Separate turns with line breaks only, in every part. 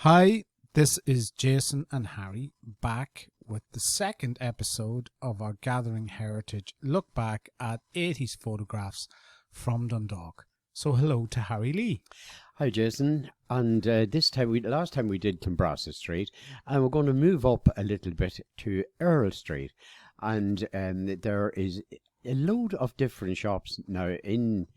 Hi, this is Jason and Harry back with the second episode of our Gathering Heritage look back at 80s photographs from Dundalk. So hello to Harry Lee.
Hi Jason, and last time we did Kimbrasa Street, and we're going to move up a little bit to Earl Street, and there is a load of different shops now in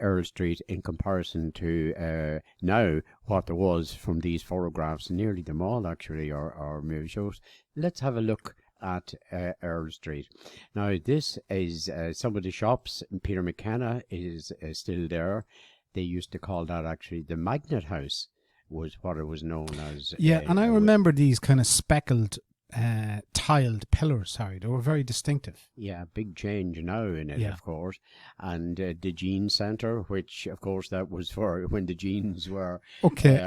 Earl Street in comparison to now what there was from these photographs. Nearly them all actually are movie shows. Let's have a look at Earl Street. Now this is some of the shops. Peter McKenna is still there. They used to call that actually the Magnet House, was what it was known as.
Yeah, and I remember these kind of speckled tiled pillars, Harry. They were very distinctive.
Yeah, big change now in it,
Yeah.
of course. And the Jean Centre, which of course that was for when the jeans were...
Okay,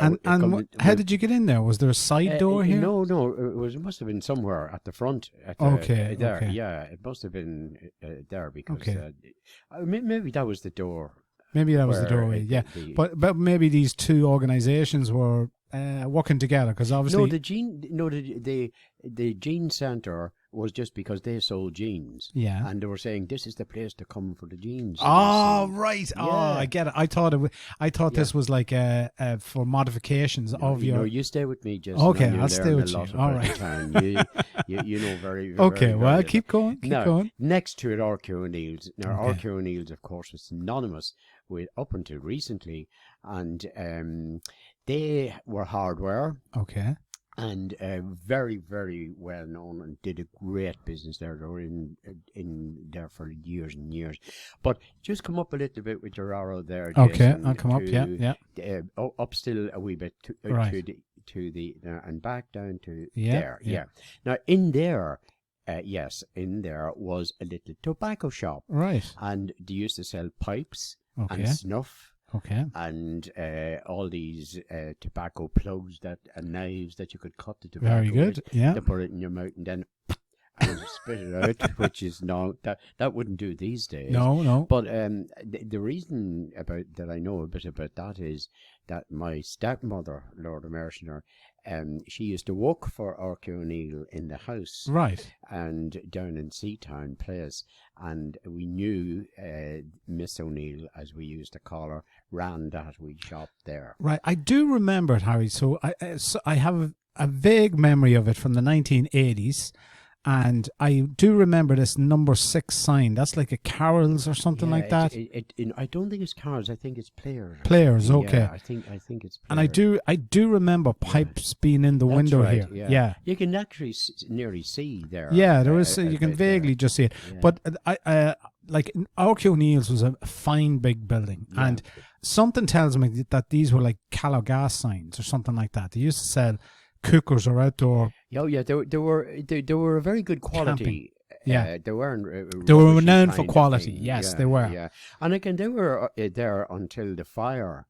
how did you get in there? Was there a side door here?
No, it must have been somewhere at the front.
Okay.
Yeah, it must have been there because
Okay.
Maybe that was the door.
Maybe that was the doorway, yeah. But maybe these two organisations were working together, because obviously...
The Jean Centre was just because they sold jeans.
Yeah.
And they were saying, this is the place to come for the jeans.
Oh, right.
Yeah.
Oh, I get it. I thought this was like for modifications of your...
No, you stay with me, Jason.
Okay,
I'll
stay with you. All right.
You know very,
okay,
very,
well,
very
keep going.
Next to it, R.Q. O'Neill's. Now,
Okay.
R.Q. O'Neill's, of course, was synonymous with up until recently. And they were hardware.
Okay.
And very, very well known, and did a great business there. They were in there for years and years. But just come up a little bit with your arrow there,
Okay,
Jason,
I'll come up. Yeah.
up still a wee bit
Right.
to the and back down to
Yeah,
there.
yeah.
Now in there, in there was a little tobacco shop,
Right.
and they used to sell pipes
Okay.
and snuff.
Okay.
And all these tobacco plugs and knives that you could cut the tobacco
Very good.
with,
Yeah.
to put it in your mouth and then spit it out, which is that wouldn't do these days.
No.
But the reason about that I know a bit about that is that my stepmother, Lord Mershner, she used to work for R.Q. O'Neill in the house.
Right.
And down in Seatown Place, and we knew Miss O'Neill, as we used to call her, ran that wee shop there.
Right. I do remember it, Harry. So I have a vague memory of it from the 1980s. And I do remember this number 6 sign. That's like a Carol's or something like that.
I don't think it's Carol's. I think it's Players.
Players, okay.
Yeah, I think it's Players.
And I do remember pipes being in the
That's
window
right,
here.
Yeah. You can actually nearly see there.
Yeah, there is. You can vaguely just see it.
Yeah.
But I like R.Q. O'Neill's was a fine big building, and something tells me that these were like Callow gas signs or something like that. They used to sell cookers or outdoor.
Oh yeah, they were a very good quality.
Yeah,
they weren't.
They were renowned for quality. Yes, they were.
Yeah, and again, they were there until the fire.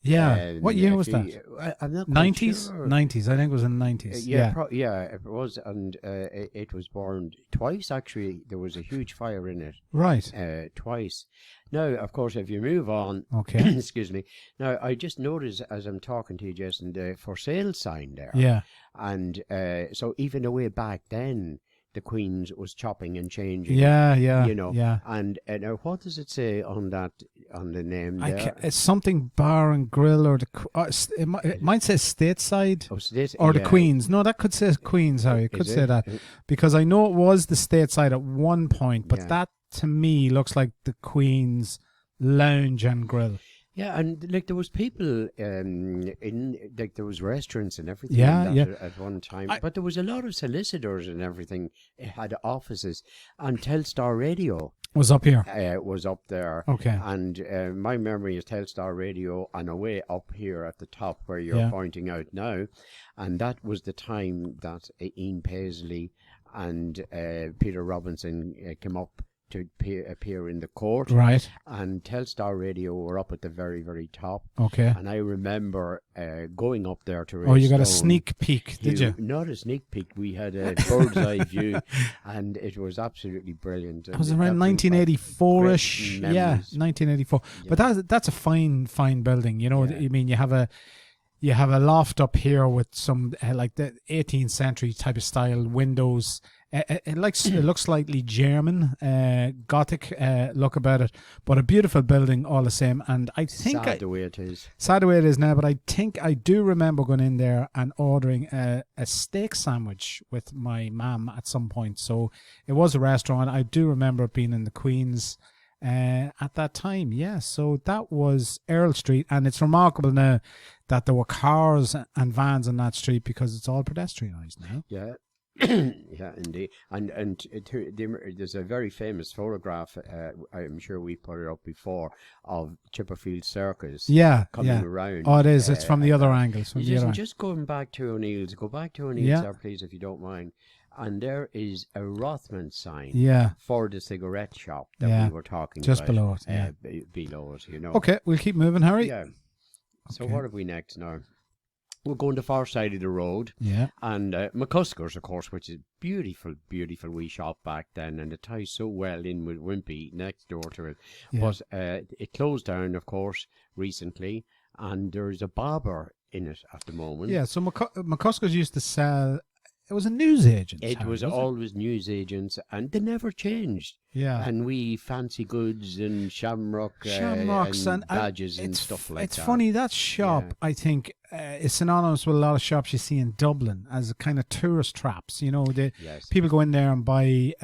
Yeah. What year was that?
I'm not
90s?
sure.
90s. I think it was in the 90s.
It was, and it was burned twice. Actually, there was a huge fire in it.
Right.
Twice. Now, of course, if you move on.
Okay.
Excuse me. Now, I just noticed as I'm talking to you, Jason, the for sale sign there.
Yeah.
And so even the way back then, the Queen's was chopping and changing.
Yeah.
You know.
Yeah.
And now, what does it say on the name there?
It's something bar and grill, or it might say stateside or the Queen's. No, that could say Queen's, Harry. It could say that, because I know it was the stateside at one point, but that to me looks like the Queen's lounge and grill.
Yeah, and like there was people there was restaurants and everything at one time. But there was a lot of solicitors and everything. It had offices, and Telstar Radio
was up here.
Was up there.
Okay.
And my memory is Telstar Radio and away up here at the top where you're pointing out now. And that was the time that Ian Paisley and Peter Robinson came up to appear in the court.
Right.
And Telstar Radio were up at the very, very top.
Okay.
And I remember going up there to
you got a sneak peek, did you?
Not a sneak peek. We had a bird's eye view, and it was absolutely brilliant.
It was around 1984-ish. Yeah, 1984.
Yeah.
But that's a fine building. You know, I mean, you have You have a loft up here with some like the 18th century type of style windows. It looks slightly German, Gothic look about it, but a beautiful building all the same. And I think
sad the way it is.
Sad the way it is now, but I think I do remember going in there and ordering a steak sandwich with my mum at some point. So it was a restaurant. I do remember it being in the Queen's at that time. Yeah, so that was Earl Street, and it's remarkable now that there were cars and vans on that street because it's all pedestrianised now.
Yeah. Yeah, indeed. And there's a very famous photograph, I'm sure we put it up before, of Chipperfield Circus coming around.
Oh, it is. It's from the other angle.
Just going back to O'Neill's. Go back to O'Neill's there, please, if you don't mind. And there is a Rothman sign for the cigarette shop that we were talking
just
about.
Just below it,
below it, you know.
Okay, we'll keep moving, Harry.
Yeah. So what have we next now? We're going the far side of the road.
Yeah.
And McCusker's, of course, which is beautiful, beautiful wee shop back then. And it ties so well in with Wimpy next door to it. Yeah. But it closed down, of course, recently. And there's a barber in it at the moment.
Yeah, so McCusker's used to sell... It was a newsagent.
It was always newsagents, and they never changed.
Yeah.
And we fancy goods and shamrocks and badges and stuff like that.
It's funny, that shop, I think, is synonymous with a lot of shops you see in Dublin as a kind of tourist traps. You know, people go in there and buy,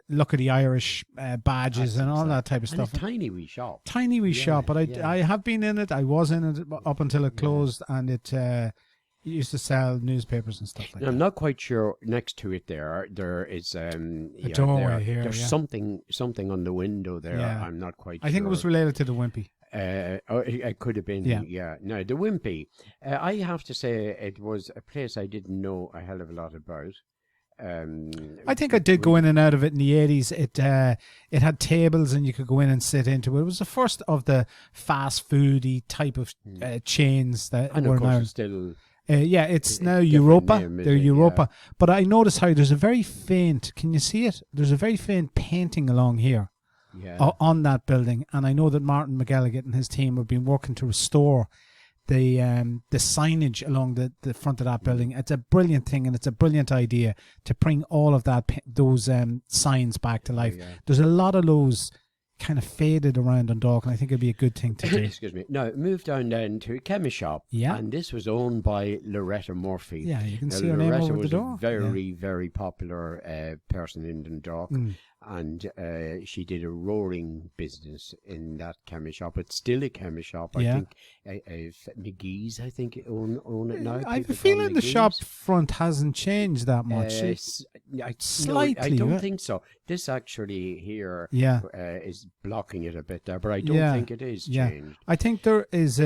look at the Irish badges and all that type of stuff.
It's a tiny wee shop.
Tiny wee shop, but I have been in it. I was in it up until it closed, and it used to sell newspapers and stuff like that.
I'm not quite sure. Next to it, there is a
doorway here.
There's something on the window there.
Yeah.
I'm not quite sure.
I think it was related to the Wimpy.
It could have been. Yeah. No, the Wimpy. I have to say, it was a place I didn't know a hell of a lot about.
I think I did go in and out of it in the 80s. It had tables and you could go in and sit into it. It was the first of the fast foody type of chains that were now
still.
It's now Europa. They're Europa.
Yeah.
But I noticed how there's a very faint, can you see it? There's a very faint painting along here on that building. And I know that Martin McElligott and his team have been working to restore the signage along the front of that building. It's a brilliant thing, and it's a brilliant idea to bring all of those signs back to life. Yeah. There's a lot of those kind of faded around Dundalk, and I think it'd be a good thing to do.
Excuse me. Now, moved down then to a chemist shop.
Yeah.
And this was owned by Loretta Murphy.
Yeah, you can see her name over the door.
Loretta was a very, very popular person in Dundalk. And she did a roaring business in that chemist shop. It's still a chemist shop. I think McGee's, I think, own it now.
I have a feeling the shop front hasn't changed that much. Slightly.
No, I don't think so. This actually here is blocking it a bit there, but I don't think it is changed.
I think there is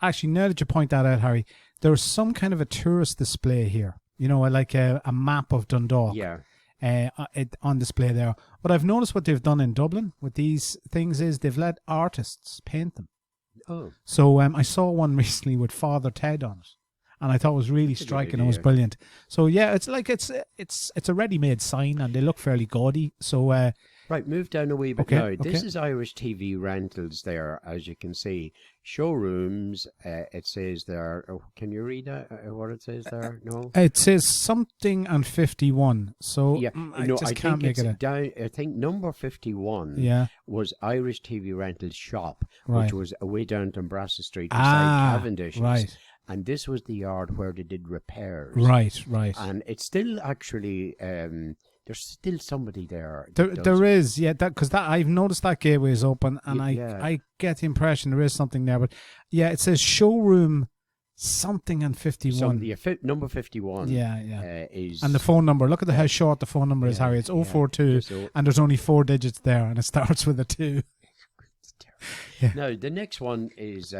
actually, now that you point that out, Harry, there's some kind of a tourist display here. You know, like a map of Dundalk.
Yeah.
On display there. But I've noticed what they've done in Dublin with these things is they've let artists paint them.
Oh.
So I saw one recently with Father Ted on it, and I thought it was really striking. It was brilliant. So yeah, it's like it's a ready-made sign, and they look fairly gaudy. So
right, move down a wee bit now. This is Irish TV rentals there, as you can see. Showrooms, it says there. Oh, can you read what it says there? No?
It says something and 51. So
yeah,
I just can't make it
down. I think number 51 was Irish TV rentals shop, which was away down Dumbrassa Street beside Cavendish's.
Right.
And this was the yard where they did repairs.
Right.
And it's still actually... there's still somebody there.
There is, because I've noticed that gateway is open, and I get the impression there is something there. But yeah, it says showroom something and 51.
Number 51. Is
and the phone number. Look at how short the phone number is, Harry. It's 042, and there's only 4 digits there, and it starts with a 2.
Now the next one is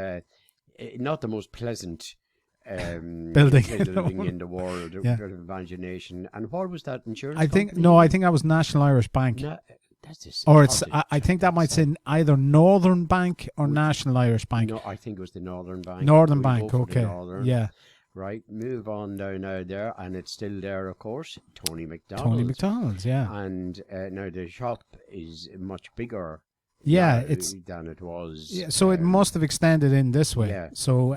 not the most pleasant.
Building
in the world, a bit of imagination. And what was that insurance?
I think that was National Irish Bank. I think that might say either Northern Bank or National Irish Bank.
No, I think it was the Northern Bank.
Northern Bank, okay.
Yeah. Right, move on down now there, and it's still there, of course. Tony McDonald's.
Yeah.
And now the shop is much bigger than it was.
Yeah, so it must have extended in this way.
Yeah,
so,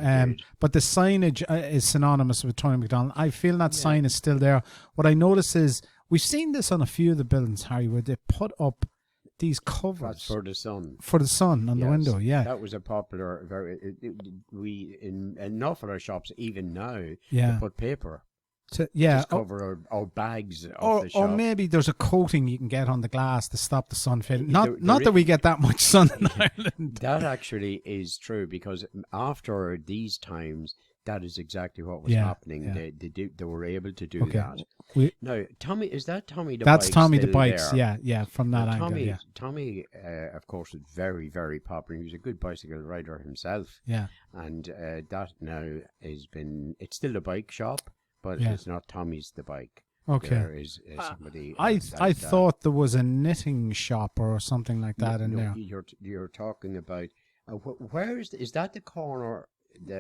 but the signage is synonymous with Tony McDonald. I feel that sign is still there. What I notice is we've seen this on a few of the buildings, Harry, where they put up these covers.
That's for the sun.
For the sun on the window, yeah.
That was a popular, we in an awful lot of shops, even now,
they
put paper.
Just
cover our bags of the shop.
Or maybe there's a coating you can get on the glass to stop the sun fading. Not that we get that much sun in Ireland.
That actually is true, because after these times, that is exactly what was happening. Yeah. They were able to do that. Now, Tommy, is that Tommy the Bikes?
That's Tommy the Bikes,
there?
yeah, from that angle.
Tommy, of course, was very, very popular. He was a good bicycle rider himself.
Yeah.
And that now it's still a bike shop, but it's not Tommy's the Bike.
Okay.
There is somebody.
I thought there was a knitting shop or something like that in there.
You're talking about where is that the corner?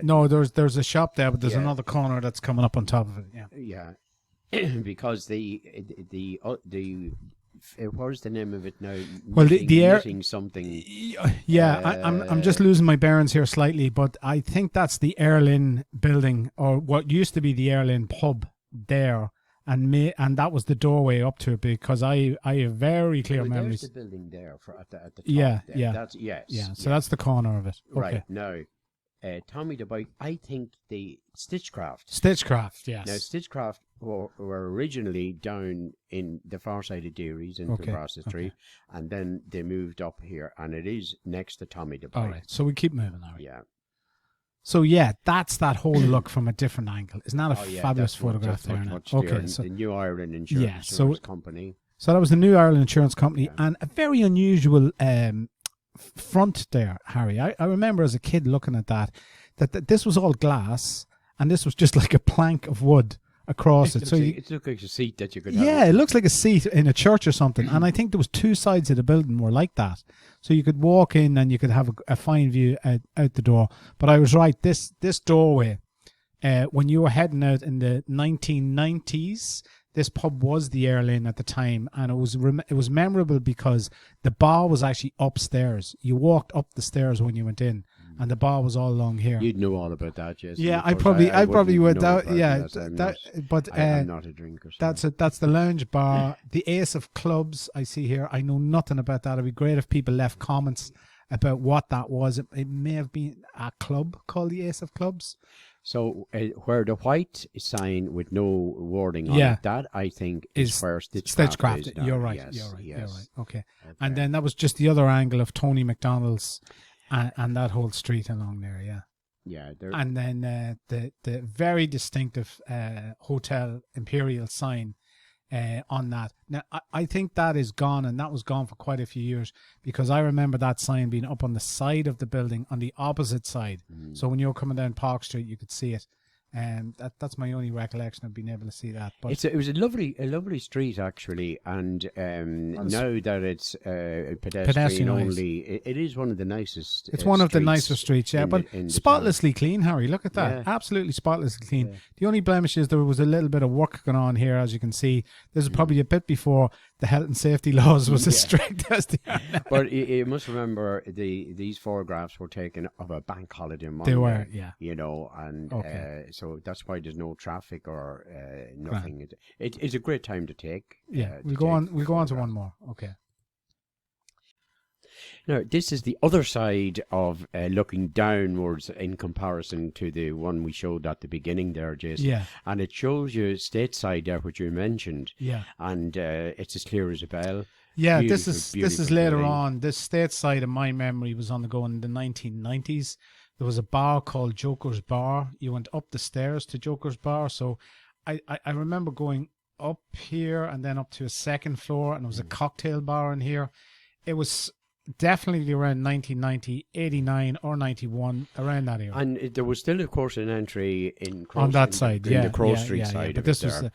No, there's a shop there, but there's another corner that's coming up on top of it.
Yeah. Because what was the name of it now?
Well,
knitting something.
Yeah, I'm just losing my bearings here slightly, but I think that's the Erlin building, or what used to be the Erlin pub there, and that was the doorway up to it, because I have very clear memories.
There's the building there at the top.
Yeah,
there.
yeah.
That's, yes.
Yeah, so that's the corner of it. Okay.
Right now. Tommy the Bike, I think the Stitchcraft,
yes.
Now, Stitchcraft were originally down in the far side of Deary's in Kilbrasset Street, and then they moved up here, and it is next to Tommy the Bike.
All right, so we keep moving now.
Yeah.
So, that's that whole look from a different angle. Isn't that a fabulous photograph there now?
Okay, so the New Ireland Insurance Company.
So that was the New Ireland Insurance Company, and a very unusual front there, Harry. I remember as a kid looking at that this was all glass, and this was just like a plank of wood across it.
It looked like a seat that you could
have. Yeah, it looks like a seat in a church or something. And I think there was two sides of the building were like that. So you could walk in and you could have a fine view out the door. But I was right, this doorway, when you were heading out in the 1990s, this pub was the Earl Inn at the time, and it was memorable because the bar was actually upstairs. You walked up the stairs when you went in, and the bar was all along here.
You'd know all about that, yes.
Yeah, I probably would. But
I'm not a drinker. So.
That's the lounge bar, the Ace of Clubs. I see here. I know nothing about that. It'd be great if people left comments about what that was. It may have been a club called the Ace of Clubs.
So where the white sign with no wording on it, that I think is where Stitchcraft is.
You're right. Yes, you're right. Okay. And then that was just the other angle of Tony McDonald's and that whole street along there. Yeah.
Yeah.
And then the very distinctive Hotel Imperial sign on that. Now, I think that is gone, and that was gone for quite a few years, because I remember that sign being up on the side of the building on the opposite side. So when you were coming down Park Street, you could see it. That's my only recollection of being able to see that. But
it was a lovely street actually, and now that it's pedestrian only, it is one of the nicest.
It's one of the nicer streets, but spotlessly clean, Harry. Look at that, absolutely spotlessly clean. Yeah. The only blemish is there was a little bit of work going on here, as you can see. This is probably a bit before the health and safety laws was as strict as they are now.
But you must remember these photographs were taken of a bank holiday Monday.
They were,
and so that's why there's no traffic or nothing. Right. It's a great time to take.
We'll go on to one more. Okay.
Now, this is the other side of looking downwards in comparison to the one we showed at the beginning there, Jason.
Yeah.
And it shows you stateside there, which you mentioned.
Yeah.
And it's as clear as a bell.
Yeah, this is later on. This stateside, in my memory, was on the go in the 1990s. There was a bar called Joker's Bar. You went up the stairs to Joker's Bar. So I remember going up here and then up to a second floor, and there was a cocktail bar in here. It was definitely around 1990, 89 or 91, around that era.
And there was still, of course, an entry in
on that side,
the Crow Street side. But this was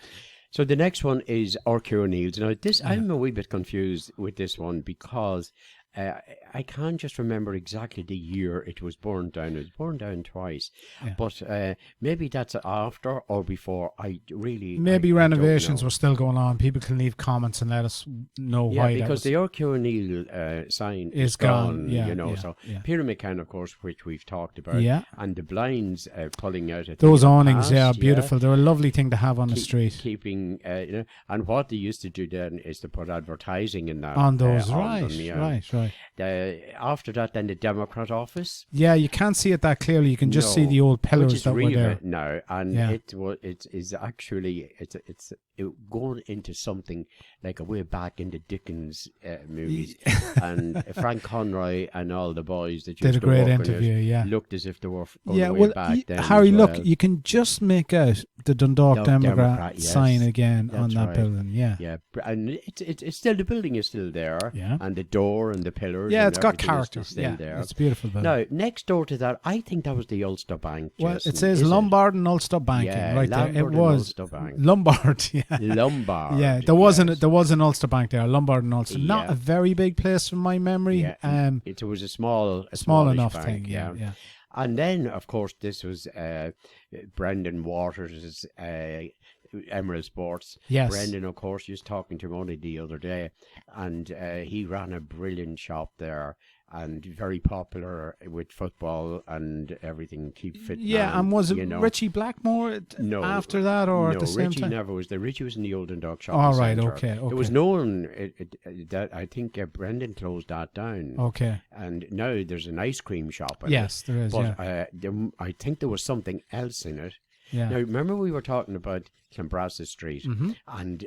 so the next one is R.Q. O'Neill's. Now, I'm a wee bit confused with this one because I can't just remember exactly the year it was burned down. It was burned down twice, but maybe that's after or before.
Maybe renovations were still going on. People can leave comments and let us know why.
Yeah, because the Orchard O'Neill sign is gone. So Pyramid, of course, which we've talked about, and the blinds pulling out. At
those awnings, beautiful. They're a lovely thing to have on the street.
Keeping, and what they used to do then is to put advertising in that
on those, right.
After that, then the Democrat office.
Yeah, you can't see it that clearly. You can just see the old pillars that were there
now, and it is actually it's going into something like a way back in the Dickens movies, and Frank Conroy and all the boys that
did a great interview.
Looked as if they were way back then.
Harry, look, you can just make out the Dundalk Democrat sign again on that building. Yeah,
and it's still, the building is still there, and the door and the pillars.
Yeah, it's got character.
There.
It's beautiful building.
Now, next door to that, I think that was the Ulster Bank.
Well,
Jason,
it says Lombard and Ulster Banking right there. It was Lombard.
Lombard.
Yeah, there was an Ulster Bank there, Lombard and Ulster. Not a very big place from my memory.
It was a small
enough
bank,
thing. Yeah.
And then, of course, this was Brendan Waters' Emerald Sports.
Yes.
Brendan, of course, was talking to him only the other day, and he ran a brilliant shop there, and very popular with football and everything. Keep fit.
And was it Richie Blackmore after that, or at the same
Richie
time?
never was there. Richie was in the old Dundalk shop.
All right, okay.
It was known that I think Brendan closed that down.
Okay.
And now there's an ice cream shop.
Yes, there is.
But I think there was something else in it. Yeah. Now, remember we were talking about Clonbrassil Street, and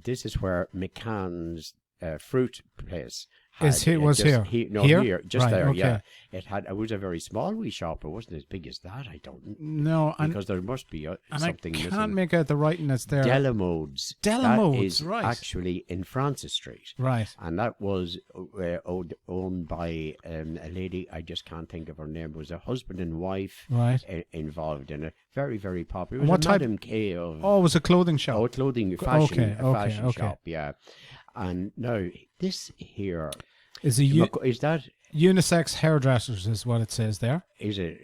this is where McCann's fruit place
was here.
Here, just
right,
there.
Okay.
Yeah, it was a very small wee shop. It wasn't as big as that. I don't
know.
Because there must be something
missing. I
missing.
can't make out the writing that's there.
Delamode's.
That
is
right.
actually in Francis Street.
Right.
And that was owned by a lady. I just can't think of her name. It was a husband and wife involved in it. Very, very popular. It was Madam K of.
Oh, it was a clothing shop.
Oh, a fashion shop. Yeah. And now this here
is
that
unisex hairdressers is what it says there.
Is it?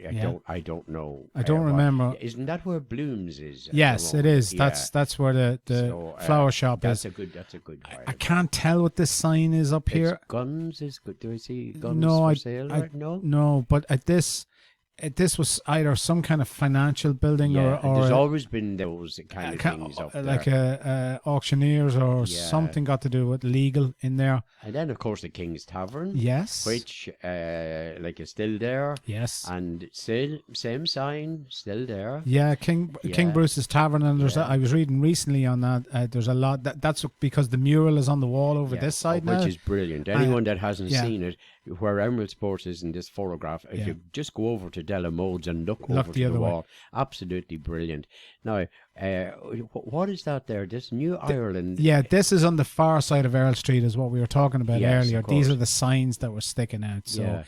I don't know.
I don't remember.
Isn't that where Blooms is?
Yes, it is. That's where the flower shop is.
That's a good.
I can't tell what this sign is up here.
Guns is good. Do I see guns for sale?
No, but at this. This was either some kind of financial building or
there's always been those kind of things up there.
Like auctioneers or something got to do with legal in there.
And then, of course, the King's Tavern.
Yes.
Which, is still there.
Yes.
And same sign, still there.
Yeah, King Bruce's Tavern. And there's I was reading recently on that, there's a lot. That's because the mural is on the wall over this side now.
Which is brilliant. Anyone that hasn't seen it, where Emerald Sports is in this photograph, if you just go over to Delamode's and look over to the wall, absolutely brilliant. Now, what is that there? This New Ireland?
Yeah, this is on the far side of Earl Street, is what we were talking about earlier. These are the signs that were sticking out. So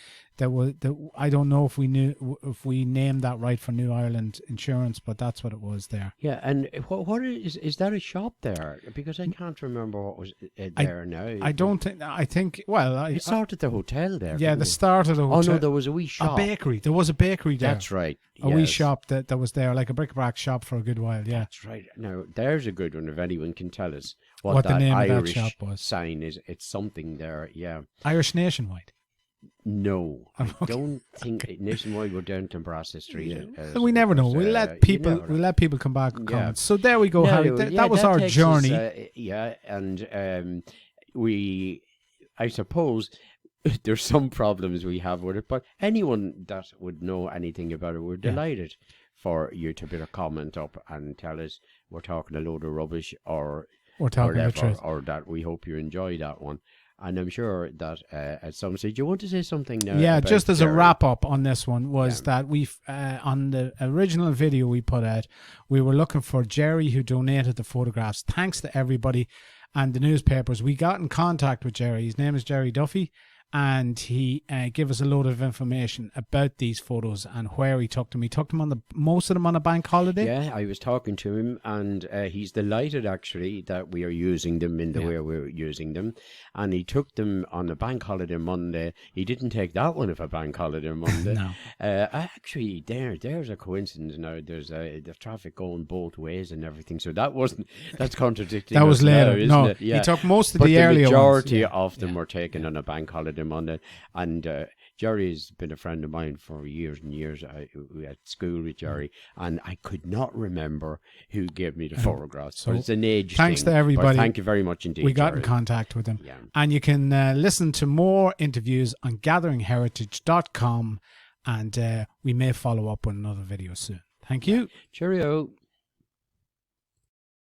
I don't know if we named that right for New Ireland Insurance, but that's what it was there.
Yeah, and what is that a shop there? Because I can't remember what was there now.
I don't think. I think. Well,
it started the hotel there.
Yeah, the start of the hotel.
Oh no, there was a wee shop.
A bakery. There was a bakery there.
That's right.
A wee shop that was there, like a bric-a-brac shop for a good while. Yeah,
that's right. Now there's a good one. If anyone can tell us what
the name
Irish
of that shop was.
Sign is, it's something there. Yeah,
Irish Nationwide.
No, I don't think Nationwide were down to Clonbrassil Street.
We never know. We'll let people come back and comment. So there we go, Harry. That was our journey.
And I suppose there's some problems we have with it, but anyone that would know anything about it, we're delighted for you to put a comment up and tell us we're talking a load of rubbish or
talking
whatever,
the truth,
or that we hope you enjoy that one. And I'm sure that at some stage, you want to say something now?
Yeah, just as a wrap up on this one was that we've on the original video we put out, we were looking for Jerry, who donated the photographs. Thanks to everybody and the newspapers. We got in contact with Jerry. His name is Jerry Duffy. and he gave us a load of information about these photos and where he took them. He took them on most of them on a bank holiday.
Yeah, I was talking to him, and he's delighted actually that we are using them in the way we're using them. And he took them on a bank holiday Monday. He didn't take that one of a bank holiday Monday.
No.
Actually, there's a coincidence now. There's the traffic going both ways and everything. So that's contradicting.
That was later.
Now,
no,
it? Yeah.
he took most of the earlier ones.
The majority of them were taken on a bank holiday Monday. And Jerry's been a friend of mine for years and years. We at school with Jerry, and I could not remember who gave me the photographs. So it's an age
thanks
thing.
to everybody.
But thank you very much indeed.
We got
Jerry.
in contact with him.
Yeah.
And you can listen to more interviews on gatheringheritage.com, and we may follow up with another video soon. Thank you.
Cheerio.